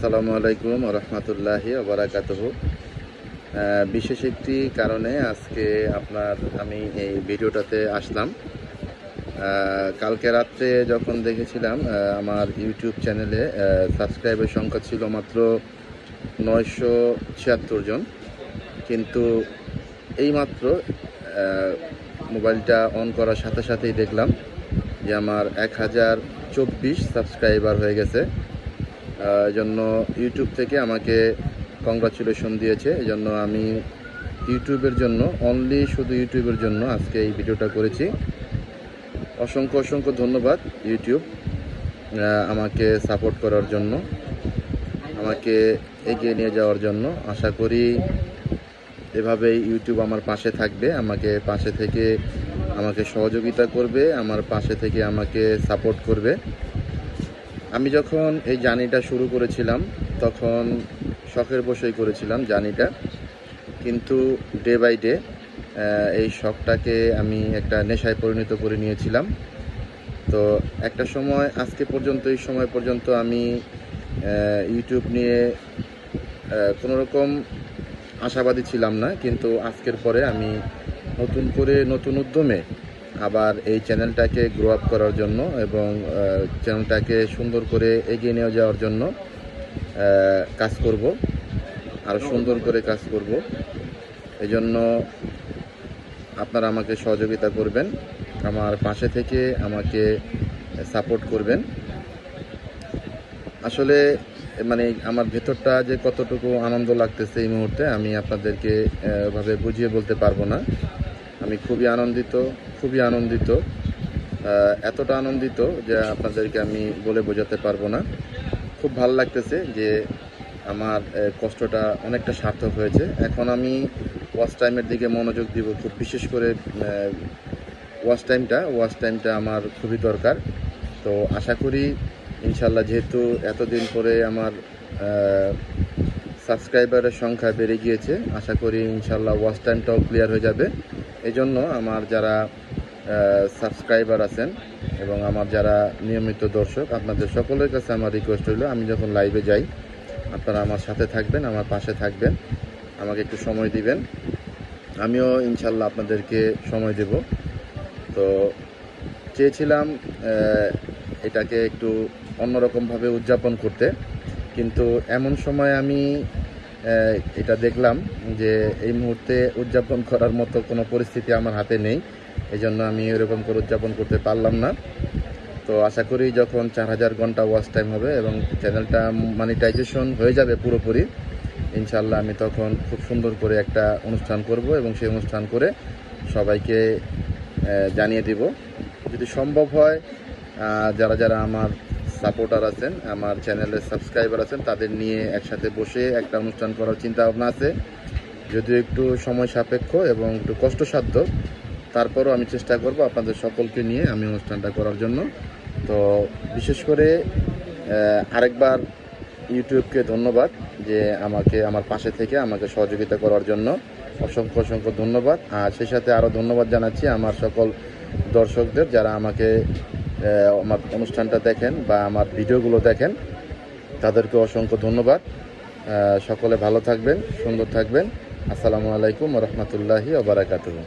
আসসালামু আলাইকুম ওয়া রাহমাতুল্লাহি ওয়া বারাকাতুহু। বিশেষ একটি কারণে আজকে আমি এই ভিডিওটাতে আসলাম। কালকে রাত্রে যখন দেখেছিলাম আমার ইউটিউব চ্যানেলে সাবস্ক্রাইবের সংখ্যা ছিল মাত্র 976 জন, কিন্তু এইমাত্র মোবাইলটা অন করার সাথে সাথেই দেখলাম যে আমার 1024 সাবস্ক্রাইবার হয়ে গেছে। জন্য ইউটিউব থেকে আমাকে কংগ্রাচুলেশন দিয়েছে। এই জন্য আমি ইউটিউবের জন্য শুধু ইউটিউবের জন্য আজকে এই ভিডিওটা করেছি। অসংখ্য অসংখ্য ধন্যবাদ ইউটিউব আমাকে সাপোর্ট করার জন্য, আমাকে এগিয়ে নিয়ে যাওয়ার জন্য। আশা করি এভাবেই ইউটিউব আমার পাশে থাকবে, আমাকে পাশে থেকে আমাকে সহযোগিতা করবে, আমার পাশে থেকে আমাকে সাপোর্ট করবে। আমি যখন এই জার্নিটা শুরু করেছিলাম তখন শখের বশেই করেছিলাম জার্নিটা, কিন্তু ডে বাই ডে এই শখটাকে আমি একটা নেশায় পরিণত করে নিয়েছিলাম। তো একটা সময় এই সময় পর্যন্ত আমি ইউটিউব নিয়ে কোনো রকম আশাবাদী ছিলাম না, কিন্তু আজকের পরে আমি নতুন উদ্যমে আবার এই চ্যানেলটাকে গ্রো আপ করার জন্য এবং চ্যানেলটাকে সুন্দর করে এগিয়ে নিয়ে যাওয়ার জন্য কাজ করব, আরও সুন্দর করে কাজ করব। এই জন্য আপনারা আমাকে সহযোগিতা করবেন, আমার পাশে থেকে আমাকে সাপোর্ট করবেন। আসলে আমার ভেতরটা যে কতটুকু আনন্দ লাগতেছে এই মুহূর্তে আমি আপনাদেরকে ভাবে বুঝিয়ে বলতে পারবো না। আমি খুবই আনন্দিত, এতটা আনন্দিত যে আপনাদেরকে আমি বলে বোঝাতে পারবো না। খুব ভালো লাগতেছে যে আমার কষ্টটা অনেকটা সার্থক হয়েছে। এখন আমি ওয়াচ টাইমের দিকে মনোযোগ দিব, খুব বিশেষ করে ওয়াচ টাইমটা আমার খুবই দরকার। তো আশা করি ইনশাল্লাহ, যেহেতু এতদিন পরে আমার সাবস্ক্রাইবারের সংখ্যা বেড়ে গিয়েছে, আশা করি ইনশাল্লাহ ওয়াচ টাইমটাও ক্লিয়ার হয়ে যাবে। এই জন্য আমার যারা সাবস্ক্রাইবার আছেন এবং আমার যারা নিয়মিত দর্শক, আপনাদের সকলের কাছে আমার রিকোয়েস্ট হইল, আমি যখন লাইভে যাই আপনারা আমার সাথে থাকবেন, আমার পাশে থাকবেন, আমাকে একটু সময় দিবেন। আমিও ইনশাল্লাহ আপনাদেরকে সময় দেব। তো চেয়েছিলাম এটাকে একটু অন্যরকমভাবে উদযাপন করতে, কিন্তু এমন সময় আমি এটা দেখলাম যে এই মুহূর্তে উদযাপন করার মতো কোনো পরিস্থিতি আমার হাতে নেই। এই জন্য আমি এরকম করে উদযাপন করতে পারলাম না। তো আশা করি যখন 4000 ঘন্টা ওয়াচ টাইম হবে এবং চ্যানেলটা মনিটাইজেশন হয়ে যাবে পুরোপুরি, ইনশাল্লাহ আমি তখন খুব সুন্দর করে একটা অনুষ্ঠান করব এবং সেই অনুষ্ঠান করে সবাইকে জানিয়ে দিব। যদি সম্ভব হয়, যারা আমার সাপোর্টার আছেন, আমার চ্যানেলের সাবস্ক্রাইবার আছেন, তাদের নিয়ে একসাথে বসে একটা অনুষ্ঠান করার চিন্তা ভাবনা আছে। যদিও একটু সময় সাপেক্ষ এবং একটু কষ্টসাধ্য, তারপরও আমি চেষ্টা করব আপনাদের সকলকে নিয়ে আমি অনুষ্ঠানটা করার জন্য। তো বিশেষ করে আরেকবার ইউটিউবকে ধন্যবাদ যে আমাকে আমার পাশে থেকে আমাকে সহযোগিতা করার জন্য। অসংখ্য অসংখ্য ধন্যবাদ। আর সেই সাথে আরও ধন্যবাদ জানাচ্ছি আমার সকল দর্শকদের, যারা আমাকে আমার অনুষ্ঠানটা দেখেন বা আমার ভিডিওগুলো দেখেন, তাদেরকে অসংখ্য ধন্যবাদ। সকলে ভালো থাকবেন, সুন্দর থাকবেন। আসসালামু আলাইকুম ওয়া রাহমাতুল্লাহি ওয়া বারাকাতুহু।